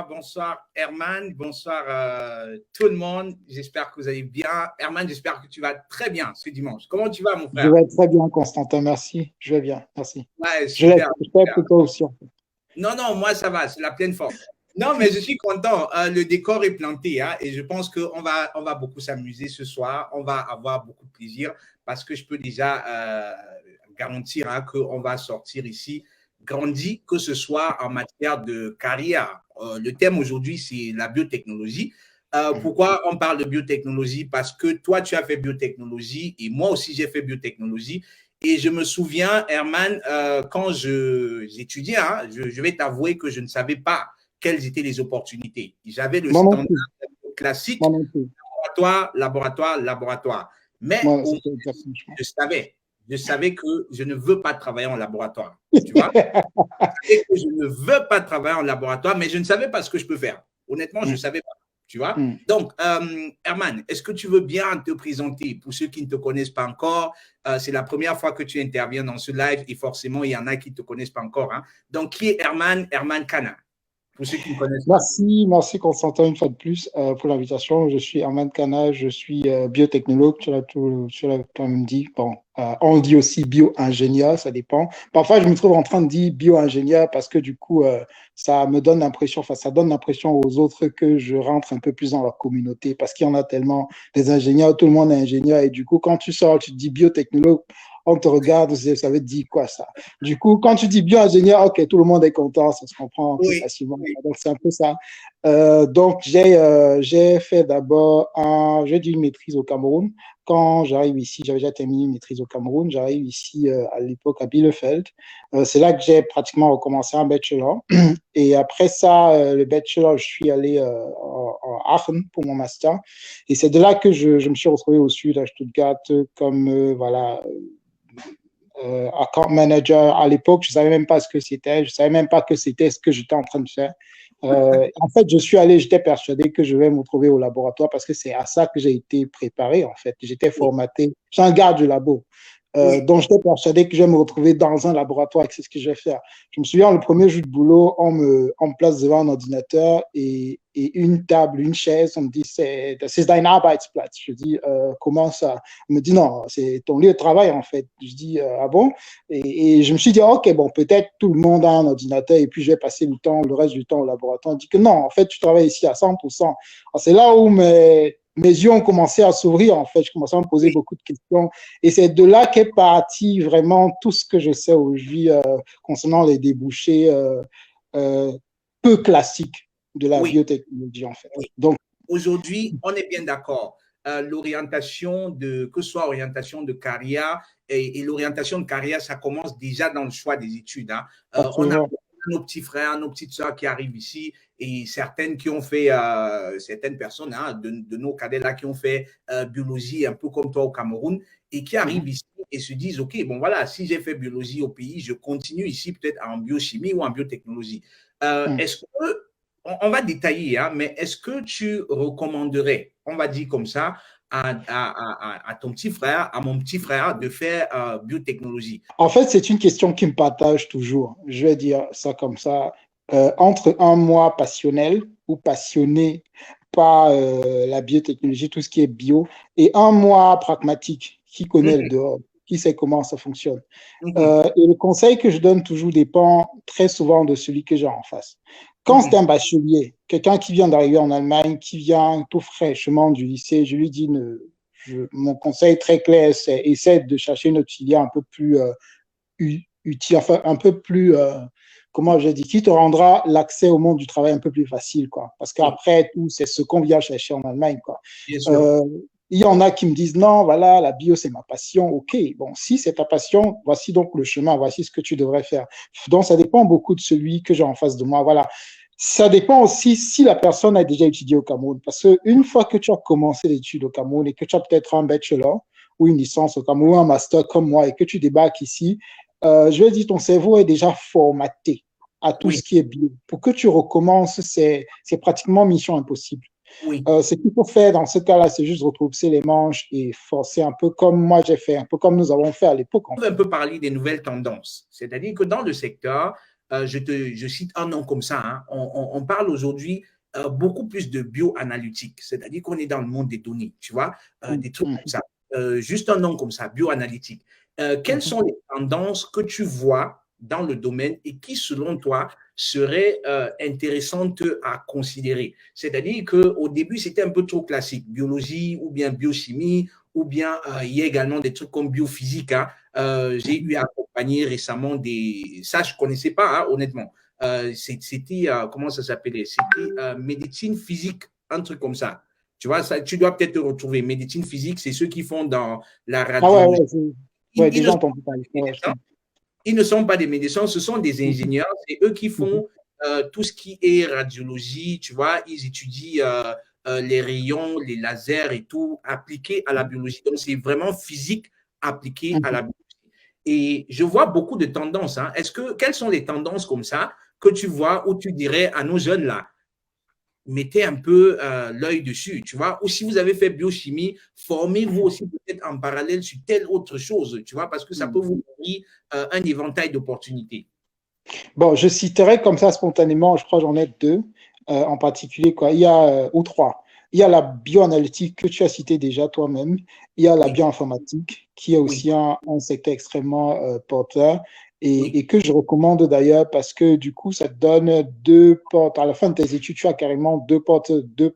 Bonsoir Herman, bonsoir tout le monde. J'espère que vous allez bien. Herman, j'espère que tu vas très bien ce dimanche. Comment tu vas, mon Je frère? vais très bien, Constantin, merci. Je vais bien, merci. Ouais, Je l'ai super, fait super. pour toi aussi. Non, moi ça va, c'est la pleine forme. Non, mais je suis content. Le décor est planté, hein, et je pense qu'on va beaucoup s'amuser ce soir. On va avoir beaucoup de plaisir parce que je peux déjà garantir, hein, qu'on va sortir ici grandi, que ce soit en matière de carrière. Le thème aujourd'hui, c'est la biotechnologie. Pourquoi on parle de biotechnologie? Parce que toi, tu as fait biotechnologie et moi aussi, j'ai fait biotechnologie. Et je me souviens, Herman, quand j'étudiais, hein, je vais t'avouer que je ne savais pas quelles étaient les opportunités. J'avais le Moi non standard plus. classique, Moi non plus. laboratoire. Mais Moi, au moins, c'était exactement. je savais que je ne veux pas travailler en laboratoire. Tu vois? Je savais que je ne veux pas travailler en laboratoire, mais je ne savais pas ce que je peux faire. Honnêtement, je ne savais pas. Tu vois? Donc, Herman, est-ce que tu veux bien te présenter pour ceux qui ne te connaissent pas encore? C'est la première fois que tu interviens dans ce live et forcément, il y en a qui ne te connaissent pas encore, hein. Donc, qui est Herman? Herman Kana, pour ceux qui ne connaissent pas. Merci Constantin une fois de plus pour l'invitation. Je suis Armand Kana, je suis biotechnologue, tu l'as quand même dit. Bon, on dit aussi bio-ingénieur, ça dépend. Parfois, je me trouve en train de dire bio-ingénieur parce que du coup, ça me donne l'impression, enfin, ça donne l'impression aux autres que je rentre un peu plus dans leur communauté parce qu'il y en a tellement des ingénieurs, tout le monde est ingénieur et du coup, quand tu sors, tu te dis biotechnologue, on te regarde, ça veut dire quoi ça? Du coup, quand tu dis bio-ingénieur, ok, tout le monde est content, ça se comprend plus Oui, facilement. oui. Donc, c'est un peu ça. Donc, j'ai fait d'abord j'ai dû une maîtrise au Cameroun. Quand j'arrive ici, j'avais déjà terminé une maîtrise au Cameroun. J'arrive ici à l'époque à Bielefeld. C'est là que j'ai pratiquement recommencé un bachelor. Et après ça, le bachelor, je suis allé en Aachen pour mon master. Et c'est de là que je me suis retrouvé au sud, à Stuttgart, comme voilà, account manager. À l'époque, je ne savais même pas ce que c'était. Je ne savais même pas que c'était ce que j'étais en train de faire. En fait, j'étais persuadé que je vais me retrouver au laboratoire parce que c'est à ça que j'ai été préparé, en fait. J'étais formaté. Je suis un garde du labo. Oui. Donc, j'étais persuadé que je vais me retrouver dans un laboratoire et que c'est ce que je vais faire. Je me souviens, le premier jour de boulot, on me place devant un ordinateur et une table, une chaise. On me dit, c'est dein Arbeitsplatz. Je dis, comment ça? On me dit, non, c'est ton lieu de travail, en fait. Je dis, ah bon? Et je me suis dit, OK, bon, peut-être tout le monde a un ordinateur et puis je vais passer le reste du temps au laboratoire. On dit que non, en fait, tu travailles ici à 100%. C'est là où mes yeux ont commencé à s'ouvrir, en fait. Je commençais à me poser beaucoup de questions. Et c'est de là qu'est parti vraiment tout ce que je sais aujourd'hui concernant les débouchés peu classiques de la Oui. biotechnologie, en fait. Oui. Donc, aujourd'hui, on est bien d'accord. L'orientation que ce soit orientation de carrière et l'orientation de carrière, ça commence déjà dans le choix des études, hein. On a nos petits frères, nos petites sœurs qui arrivent ici et certaines qui ont fait, certaines personnes, hein, de nos cadets là qui ont fait biologie un peu comme toi au Cameroun et qui arrivent ici et se disent, OK, bon voilà, si j'ai fait biologie au pays, je continue ici peut-être en biochimie ou en biotechnologie. Est-ce que on va détailler, hein, mais est-ce que tu recommanderais, on va dire comme ça, à ton petit frère, à mon petit frère, de faire biotechnologie? En fait, c'est une question qui me partage toujours. Je vais dire ça comme ça. Entre un moi passionnel ou passionné par la biotechnologie, tout ce qui est bio, et un moi pragmatique qui connaît le dehors, qui sait comment ça fonctionne. Et le conseil que je donne toujours dépend très souvent de celui que j'ai en face. Quand c'est un bachelier, quelqu'un qui vient d'arriver en Allemagne, qui vient tout fraîchement du lycée, je lui dis, mon conseil très clair, c'est essaie de chercher une autre filière un peu plus utile, enfin un peu plus, comment je dis, qui te rendra l'accès au monde du travail un peu plus facile, quoi. Parce qu'après tout, c'est ce qu'on vient chercher en Allemagne, quoi. Bien sûr. Il y en a qui me disent non, voilà, la bio, c'est ma passion. OK, bon, si c'est ta passion, voici donc le chemin, voici ce que tu devrais faire. Donc, ça dépend beaucoup de celui que j'ai en face de moi. Voilà. Ça dépend aussi si la personne a déjà étudié au Cameroun. Parce qu'une fois que tu as commencé l'étude au Cameroun et que tu as peut-être un bachelor ou une licence au Cameroun, ou un master comme moi, et que tu débarques ici, je vais dire, ton cerveau est déjà formaté à tout ce qui est bio. Pour que tu recommences, c'est pratiquement mission impossible. Oui. Ce qu'il faut faire dans ce cas-là, c'est juste retrousser les manches et forcer un peu comme moi j'ai fait, un peu comme nous avons fait à l'époque. On va un peu parler des nouvelles tendances. C'est-à-dire que dans le secteur, je cite un nom comme ça, hein, on parle aujourd'hui beaucoup plus de bioanalytique. C'est-à-dire qu'on est dans le monde des données, tu vois, des trucs comme ça. Juste un nom comme ça, bioanalytique. Quelles sont les tendances que tu vois dans le domaine et qui, selon toi, seraient intéressantes à considérer? C'est-à-dire qu'au début, c'était un peu trop classique, biologie ou bien biochimie, ou bien il y a également des trucs comme biophysique. Hein. J'ai eu à accompagner récemment des… Ça, je ne connaissais pas, hein, honnêtement. C'était, comment ça s'appelait? C'était médecine physique, un truc comme ça. Tu vois, ça, tu dois peut-être te retrouver. Médecine physique, c'est ceux qui font dans la Ah radiologie. ouais, Ils ne déjà sont entendu pas parler. des médecins. Ils ne sont pas des médecins, ce sont des ingénieurs. C'est eux qui font tout ce qui est radiologie. Tu vois, ils étudient les rayons, les lasers et tout appliqués à la biologie. Donc, c'est vraiment physique appliqué à la biologie. Et je vois beaucoup de tendances. Hein. Quelles sont les tendances comme ça que tu vois où tu dirais à nos jeunes là, mettez un peu l'œil dessus, tu vois. Ou si vous avez fait biochimie, formez-vous aussi peut-être en parallèle sur telle autre chose, tu vois, parce que ça peut vous ouvrir un éventail d'opportunités. Bon, je citerai comme ça spontanément, je crois que j'en ai deux en particulier, quoi. Il y a, ou trois. Il y a la bioanalytique que tu as cité déjà toi-même. Il y a la Oui, bioinformatique qui est oui, aussi un secteur extrêmement porteur oui, et que je recommande d'ailleurs parce que du coup, ça te donne deux portes. À la fin de tes études, tu as carrément deux portes de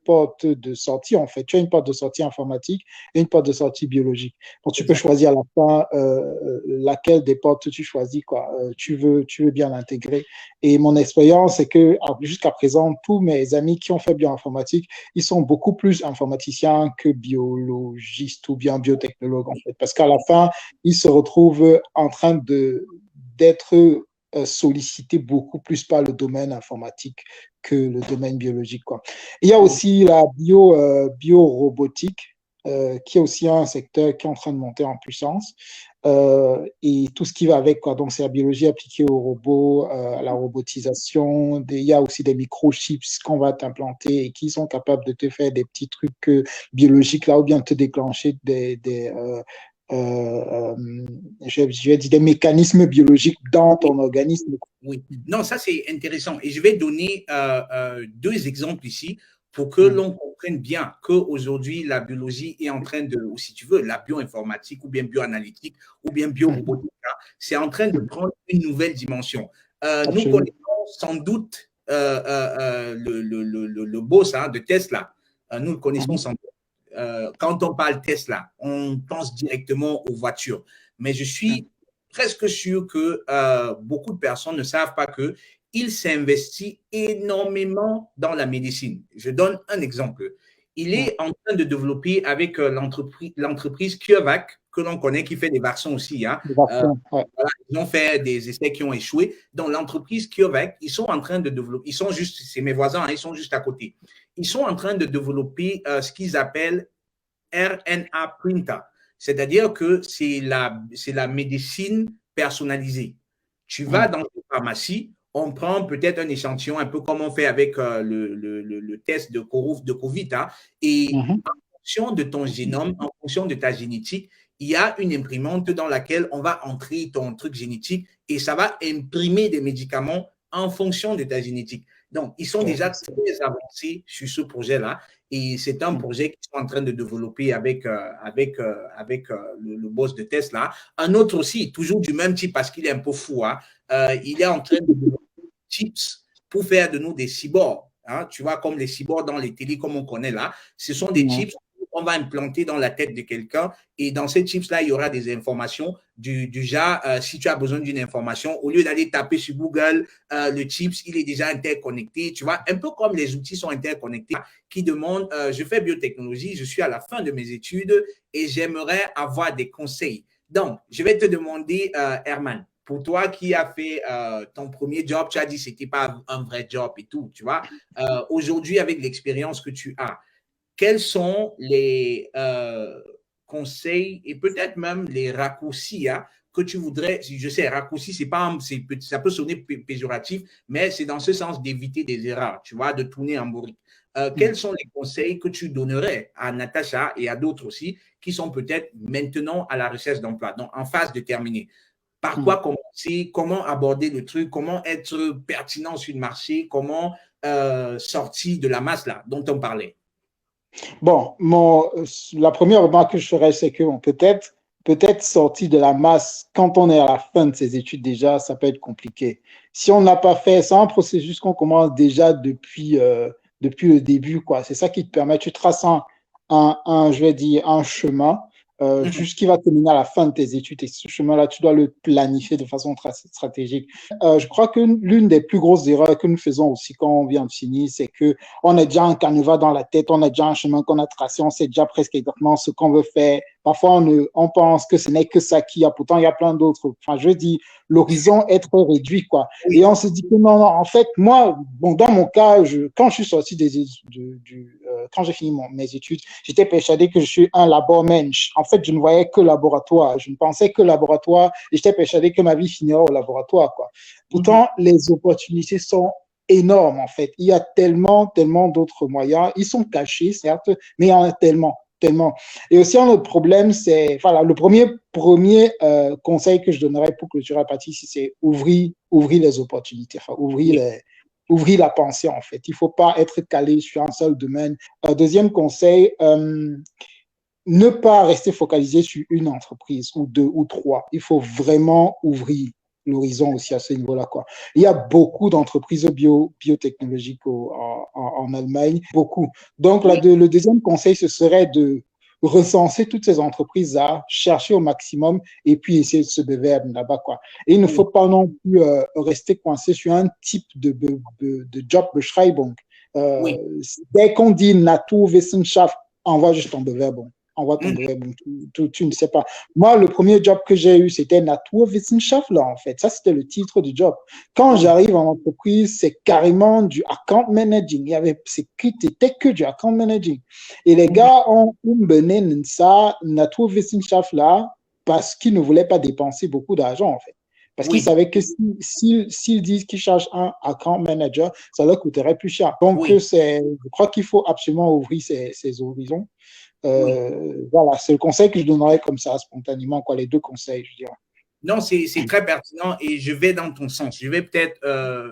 sortie en fait. Tu as une porte de sortie informatique et une porte de sortie biologique. Donc, tu peux exact. choisir à la fin laquelle des portes tu choisis, quoi. Tu veux bien l'intégrer. Et mon expérience, c'est que jusqu'à présent, tous mes amis qui ont fait bioinformatique, ils sont beaucoup plus informaticiens que biologistes ou bien biotechnologues, en fait. Parce qu'à la fin, ils se retrouvent en train d'être sollicités beaucoup plus par le domaine informatique que le domaine biologique, quoi. Il y a aussi la biorobotique, qui est aussi un secteur qui est en train de monter en puissance. Et tout ce qui va avec, quoi. Donc, c'est la biologie appliquée aux robots, à la robotisation. Il y a aussi des microchips qu'on va t'implanter et qui sont capables de te faire des petits trucs biologiques là, ou bien te déclencher je vais dire des mécanismes biologiques dans Oui, ton organisme. oui. Non, ça c'est intéressant. Et je vais donner deux exemples ici pour que l'on comprenne bien qu'aujourd'hui, la biologie est en train de, ou si tu veux, la bioinformatique ou bien bioanalytique ou bien biorobotique, hein, c'est en train de prendre une nouvelle dimension. Nous Absolument. connaissons sans doute le boss hein, de Tesla. Nous le connaissons sans doute. Quand on parle Tesla, on pense directement aux voitures. Mais je suis presque sûr que beaucoup de personnes ne savent pas qu'il s'investit énormément dans la médecine. Je donne un exemple. Il est en train de développer avec l'entreprise CureVac, que l'on connaît, qui fait des vaccins aussi. Hein. Ouais. Voilà, ils ont fait des essais qui ont échoué. Donc, l'entreprise CureVac, ils sont en train de développer, ils sont juste, c'est mes voisins, hein, ils sont juste à côté. Ils sont en train de développer ce qu'ils appellent RNA printer. C'est-à-dire que c'est la médecine personnalisée. Tu vas dans une pharmacie, on prend peut-être un échantillon, un peu comme on fait avec le test de COVID, hein, et en fonction de ton génome, en fonction de ta génétique, il y a une imprimante dans laquelle on va entrer ton truc génétique et ça va imprimer des médicaments en fonction de ta génétique. Donc, ils sont déjà très avancés sur ce projet-là. Et c'est un projet qu'ils sont en train de développer avec le boss de Tesla. Un autre aussi, toujours du même type parce qu'il est un peu fou. Hein, il est en train de développer des chips pour faire de nous des cyborgs. Hein, tu vois, comme les cyborgs dans les télés, comme on connaît là. Ce sont des chips qu'on va implanter dans la tête de quelqu'un. Et dans ces chips-là, il y aura des informations du genre, si tu as besoin d'une information, au lieu d'aller taper sur Google, le chips, il est déjà interconnecté. Tu vois, un peu comme les outils sont interconnectés, qui demandent, je fais biotechnologie, je suis à la fin de mes études et j'aimerais avoir des conseils. Donc, je vais te demander, Herman, pour toi qui as fait ton premier job, tu as dit que ce n'était pas un vrai job et tout, tu vois. Aujourd'hui, avec l'expérience que tu as, quels sont les conseils et peut-être même les raccourcis hein, que tu voudrais, je sais, raccourci, c'est pas, ça peut sonner péjoratif, mais c'est dans ce sens d'éviter des erreurs, tu vois, de tourner en bourrique. quels sont les conseils que tu donnerais à Natacha et à d'autres aussi qui sont peut-être maintenant à la recherche d'emploi, donc en phase de terminer? Par quoi commencer? Comment aborder le truc? Comment être pertinent sur le marché? Comment sortir de la masse là dont on parlait? Bon, la première remarque que je ferais, c'est que peut-être sortir de la masse quand on est à la fin de ses études déjà, ça peut être compliqué. Si on n'a pas fait, c'est un processus qu'on commence déjà depuis le début, quoi. C'est ça qui te permet, tu traces je vais dire, un chemin juste qui va te mener à la fin de tes études. Et ce chemin-là, tu dois le planifier de façon stratégique. Je crois que l'une des plus grosses erreurs que nous faisons aussi quand on vient de finir, c'est que on a déjà un canevas dans la tête, on a déjà un chemin qu'on a tracé, on sait déjà presque exactement ce qu'on veut faire. Parfois, on pense que ce n'est que ça qu'il y a, pourtant il y a plein d'autres. Enfin, je dis, l'horizon est très réduit, quoi. Et on se dit que non, en fait, moi, bon, dans mon cas, quand je suis sorti quand j'ai fini mes études, j'étais persuadé que je suis un labormensch. En fait, je ne voyais que laboratoire, je ne pensais que laboratoire, et j'étais persuadé que ma vie finirait au laboratoire, quoi. Pourtant, les opportunités sont énormes, en fait. Il y a tellement d'autres moyens. Ils sont cachés, certes, mais il y en a tellement. Et aussi, un autre problème, c'est, voilà, le premier conseil que je donnerais pour clôturer la partie ici, c'est ouvrir les opportunités, enfin, ouvrir la pensée, en fait. Il ne faut pas être calé sur un seul domaine. Deuxième conseil, ne pas rester focalisé sur une entreprise ou deux ou trois. Il faut vraiment ouvrir l'horizon aussi à ce niveau-là, quoi. Il y a beaucoup d'entreprises biotechnologiques en Allemagne, beaucoup. Donc, le deuxième conseil, ce serait de recenser toutes ces entreprises-là, chercher au maximum et puis essayer de se bewerben là-bas, quoi. Et il ne faut pas non plus rester coincé sur un type de Jobbeschreibung. Dès qu'on dit Naturwissenschaft, envoie juste ton Bewerbung. Envoie ton Bewerbung. Tu ne sais pas. Moi, le premier job que j'ai eu, c'était Naturwissenschaftler, en fait. Ça, c'était le titre du job. Quand j'arrive en entreprise, c'est carrément du account managing. C'était que du account managing. Et les gars ont mené ça, Naturwissenschaftler, parce qu'ils ne voulaient pas dépenser beaucoup d'argent, en fait. Parce qu'ils savaient que s'ils disent qu'ils cherchent un account manager, ça leur coûterait plus cher. Donc, je crois qu'il faut absolument ouvrir ces horizons. Voilà, c'est le conseil que je donnerais comme ça, spontanément, quoi, les deux conseils, je dirais. Non, c'est très pertinent et je vais dans ton sens. Je vais peut-être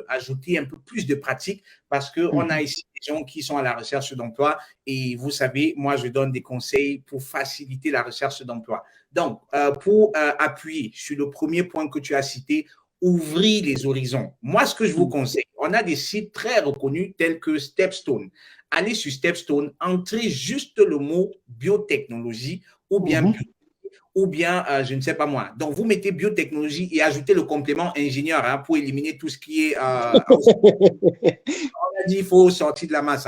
ajouter un peu plus de pratique parce qu'on a ici des gens qui sont à la recherche d'emploi et vous savez, moi, je donne des conseils pour faciliter la recherche d'emploi. Donc, pour appuyer sur le premier point que tu as cité, ouvrir les horizons. Moi, ce que je vous conseille, on a des sites très reconnus tels que Stepstone. Allez sur Stepstone, entrez juste le mot biotechnologie ou bien je ne sais pas moi. Donc, vous mettez biotechnologie et ajoutez le complément ingénieur pour éliminer tout ce qui est… on a dit il faut sortir de la masse.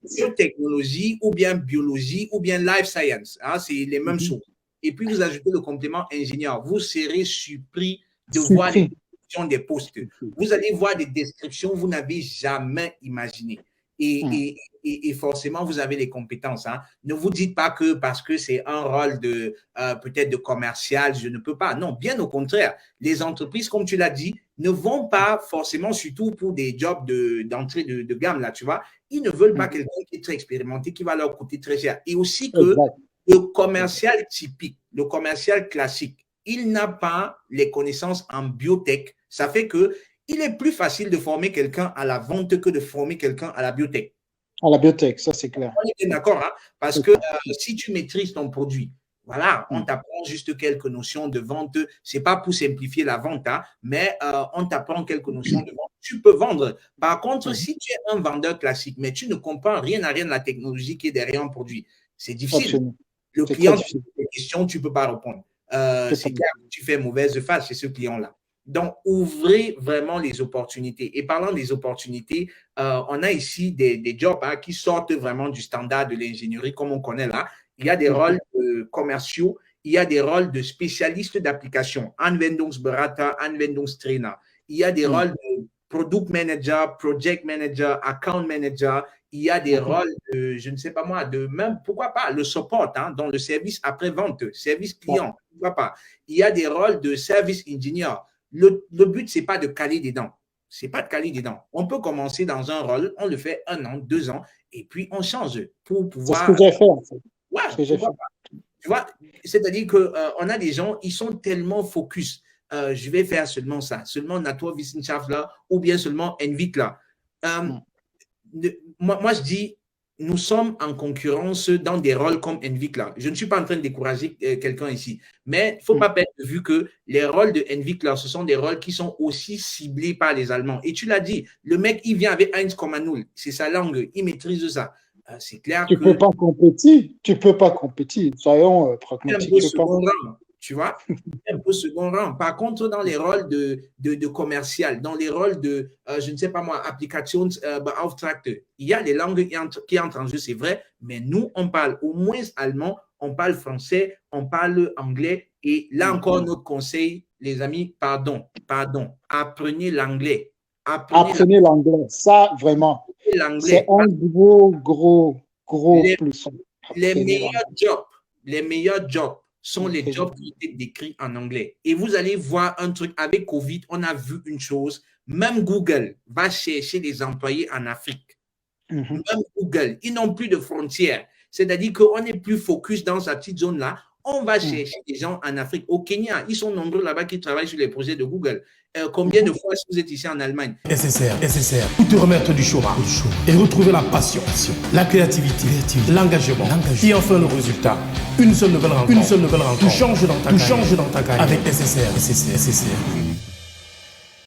Biotechnologie ou bien biologie ou bien life science. C'est les mêmes choses. Et puis, vous ajoutez le complément ingénieur. Vous serez surpris de voir les descriptions des postes. Vous allez voir des descriptions que vous n'avez jamais imaginées. Et forcément, vous avez les compétences. Ne vous dites pas que parce que c'est un rôle peut-être de commercial, je ne peux pas. Non, bien au contraire. Les entreprises, comme tu l'as dit, ne vont pas forcément, surtout pour des jobs d'entrée de gamme, là, tu vois, ils ne veulent pas quelqu'un qui est très expérimenté, qui va leur coûter très cher. Et aussi que le commercial typique, le commercial classique, il n'a pas les connaissances en biotech. Ça fait que il est plus facile de former quelqu'un à la vente que de former quelqu'un à la biotech. À la biotech, ça c'est clair. On est d'accord, parce que si tu maîtrises ton produit, voilà, on t'apprend juste quelques notions de vente. Ce n'est pas pour simplifier la vente, mais on t'apprend quelques notions de vente. Tu peux vendre. Par contre, si tu es un vendeur classique, mais tu ne comprends rien à rien de la technologie qui est derrière un produit, c'est difficile. Absolument. Le client te pose des questions, tu ne peux pas répondre. C'est clair que tu fais mauvaise face chez ce client-là. Donc, ouvrez vraiment les opportunités. Et parlant des opportunités, on a ici des jobs qui sortent vraiment du standard de l'ingénierie, comme on connaît là. Il y a des rôles commerciaux, il y a des rôles de spécialistes d'application, Anwendungsberater, Anwendungstrainer. Il y a des rôles de product manager, project manager, account manager. Il y a des rôles de, je ne sais pas moi, de même, pourquoi pas, le support, dans le service après-vente, service client, pourquoi pas. Il y a des rôles de service engineer. Le but, ce n'est pas de caler des dents. c'est pas de Kali dedans. On peut commencer dans un rôle, on le fait 1 an, 2 ans, et puis on change pour pouvoir. C'est ce que j'ai fait, en fait. Ouais, ce que j'ai fait. Tu vois, c'est-à-dire qu'on a des gens, ils sont tellement focus. Je vais faire seulement ça, seulement Naturwissenschaft là, ou bien seulement NVIT là. Moi, je dis, nous sommes en concurrence dans des rôles comme NVIC là. Je ne suis pas en train de décourager quelqu'un ici, mais il ne faut pas perdre de vue que les rôles de NVIC là, ce sont des rôles qui sont aussi ciblés par les Allemands. Et tu l'as dit, le mec, il vient avec Heinz Komanul, c'est sa langue, il maîtrise ça. C'est clair que… Tu ne peux pas compétir, soyons pragmatiques. Un peu second rang, tu vois, un peu second rang. Par contre, dans les rôles de commercial, dans les rôles de, je ne sais pas moi, Applikationsbeauftragte, il y a les langues qui entrent en jeu, c'est vrai, mais nous, on parle au moins allemand, on parle français, on parle anglais, et là encore, notre conseil, les amis, pardon, apprenez l'anglais. Apprenez l'anglais, ça, vraiment, c'est un gros plus. Les meilleurs jobs sont les jobs qui étaient décrits en anglais. Et vous allez voir un truc, avec Covid, on a vu une chose, même Google va chercher des employés en Afrique. Même Google, ils n'ont plus de frontières. C'est-à-dire qu'on n'est plus focus dans sa petite zone-là. On va chercher des gens en Afrique. Au Kenya, ils sont nombreux là-bas qui travaillent sur les projets de Google. Combien de fois est-ce que vous êtes ici en Allemagne? SSR, pour te remettre du chômage et retrouver la passion, la créativité, l'engagement et enfin le résultat. Une seule nouvelle rencontre. Tout change dans ta carrière avec SSR.